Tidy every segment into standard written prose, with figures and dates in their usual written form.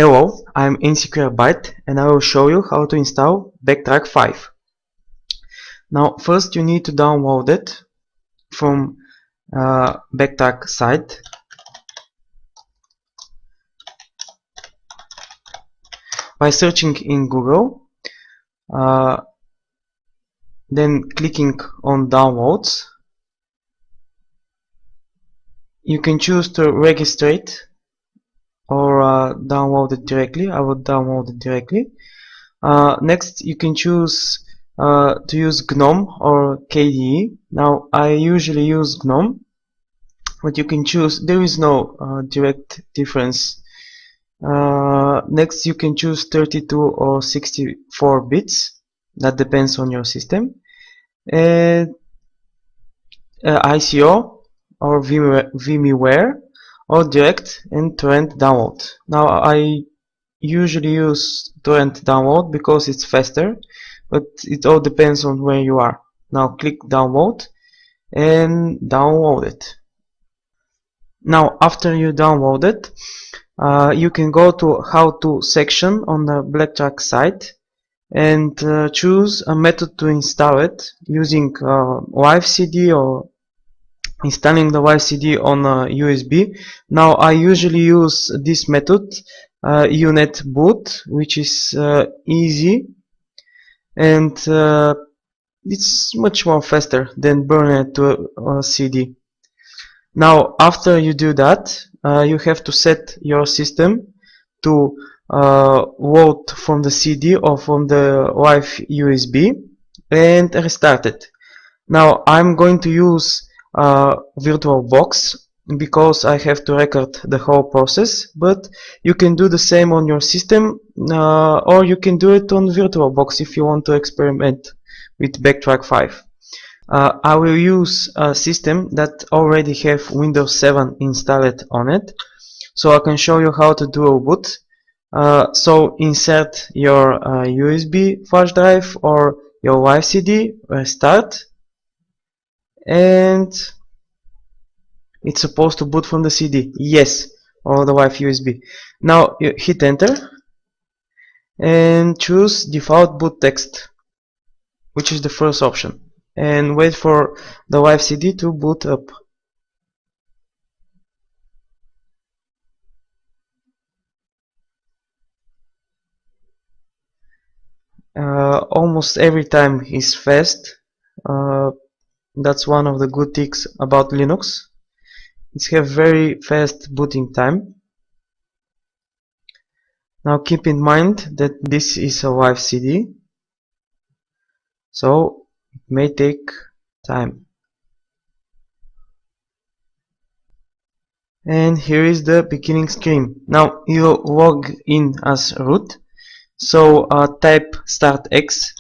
Hello, I'm Insecure Byte and I will show you how to install Backtrack 5. Now first you need to download it from Backtrack site. By searching in Google, then clicking on downloads, you can choose to register it or download it directly. I would download it directly. Next you can choose to use GNOME or KDE. Now I usually use GNOME, but you can choose, there is no direct difference. Next you can choose 32 or 64 bits, that depends on your system, and ICO or VMware or direct and torrent download. Now I usually use torrent download because it's faster, but it all depends on where you are. Now click download and download it. Now after you download it, you can go to how to section on the Backtrack site and choose a method to install it using live CD or installing the live CD on a USB. Now I usually use this method, UNet boot, which is easy and it's much more faster than burning it to a CD. Now after you do that, you have to set your system to load from the CD or from the live USB and restart it. Now I'm going to use VirtualBox because I have to record the whole process, but you can do the same on your system, or you can do it on VirtualBox if you want to experiment with Backtrack 5. I will use a system that already have Windows 7 installed on it, so I can show you how to do a boot. So insert your USB flash drive or your live CD, restart, and it's supposed to boot from the CD, yes, or the live USB. Now you hit enter and choose default boot text, which is the first option, and wait for the live CD to boot up. Almost every time is fast. That's one of the good things about Linux. It has very fast booting time. Now keep in mind that this is a live CD, so it may take time. And here is the beginning screen. Now you log in as root, so type start X,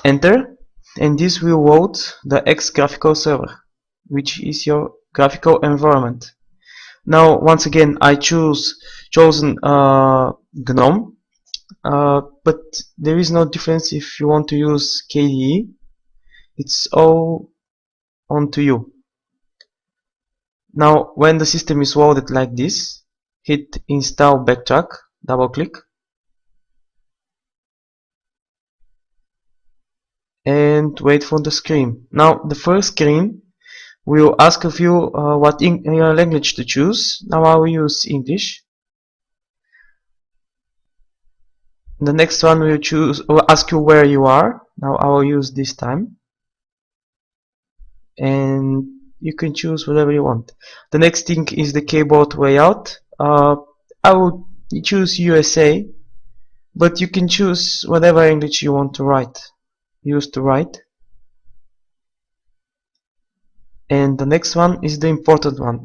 enter, and this will load the X graphical server, which is your graphical environment. Now once again I chosen GNOME, but there is no difference if you want to use KDE. It's all on to you. Now when the system is loaded like this, hit install Backtrack, double click, and wait for the screen. Now the first screen will ask of you what language to choose. Now I will use English. The next one will ask you where you are. Now I will use this time, and you can choose whatever you want. The next thing is the keyboard layout. I will choose USA, but you can choose whatever English you want to use to write. And the next one is the important one.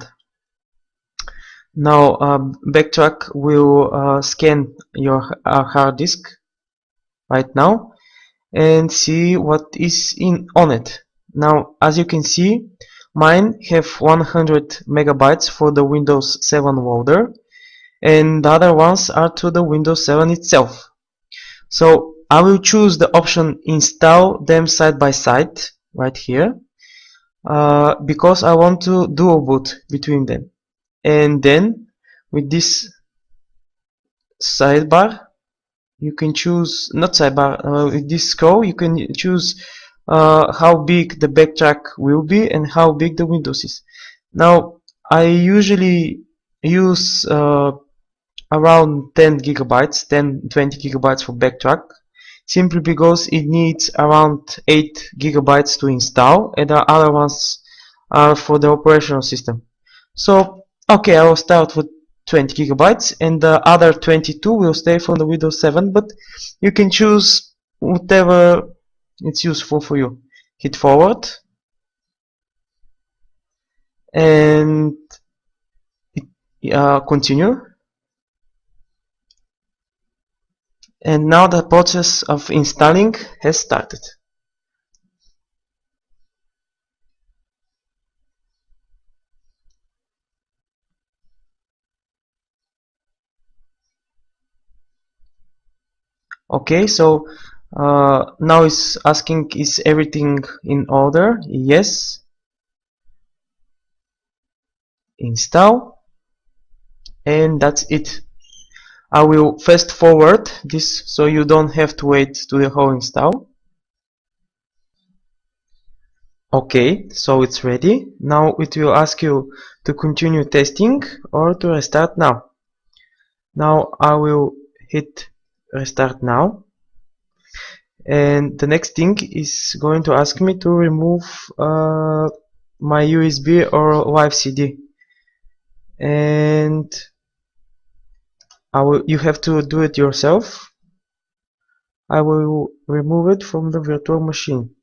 Now Backtrack will scan your hard disk right now and see what is on it. Now as you can see, mine have 100 megabytes for the Windows 7 loader, and the other ones are to the Windows 7 itself. So I will choose the option install them side by side right here, because I want to dual boot between them. And then with this sidebar, you can choose, not sidebar, with this scroll you can choose how big the backtrack will be and how big the Windows is. Now I usually use around 10 gigabytes, 10-20 gigabytes for backtrack, simply because it needs around 8 gigabytes to install, and the other ones are for the operational system. So okay, I will start with 20 gigabytes, and the other 22 will stay from the Windows 7, but you can choose whatever it's useful for you. Hit forward and continue, and now the process of installing has started. Okay, so now it's asking, is everything in order? Yes. Install, and that's it. I will fast forward this so you don't have to wait to the whole install. Okay, so it's ready. Now it will ask you to continue testing or to restart now. Now I will hit restart now, and the next thing is going to ask me to remove my USB or live CD, and you have to do it yourself. I will remove it from the virtual machine.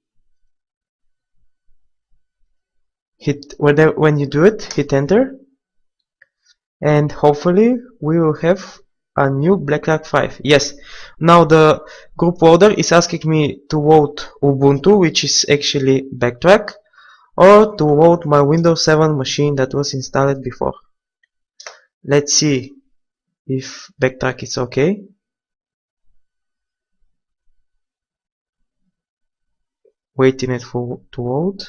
Hit when you do it, hit enter, and hopefully we will have a new backtrack 5. Yes, now the group loader is asking me to load Ubuntu, which is actually backtrack, or to load my Windows 7 machine that was installed before. Let's see if backtrack is okay. Waiting it to load.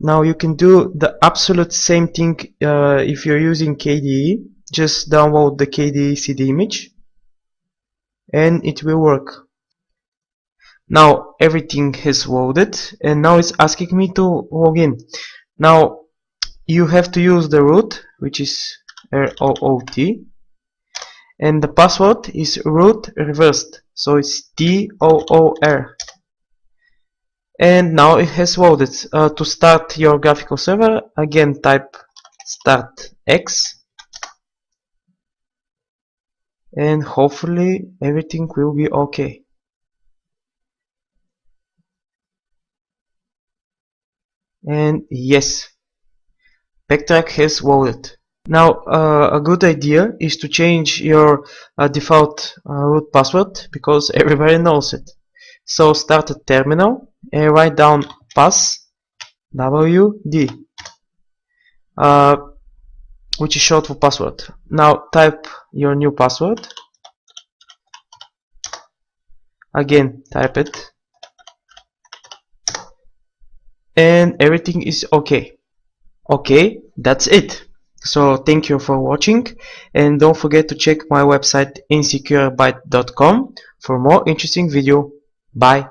Now you can do the absolute same thing if you're using KDE. Just download the KDE CD image and it will work. Now everything has loaded, and now it's asking me to log in. Now you have to use the root, which is ROOT, and the password is root reversed, so it's TOOR. And now it has loaded. To start your graphical server, again type start X, and hopefully everything will be okay. And yes, backtrack has loaded. Now a good idea is to change your default root password, because everybody knows it. So start a terminal and write down pass WD, which is short for password. Now type your new password. Again, type it, and everything is okay. Okay, that's it. So thank you for watching, and don't forget to check my website insecurebyte.com for more interesting video. Bye.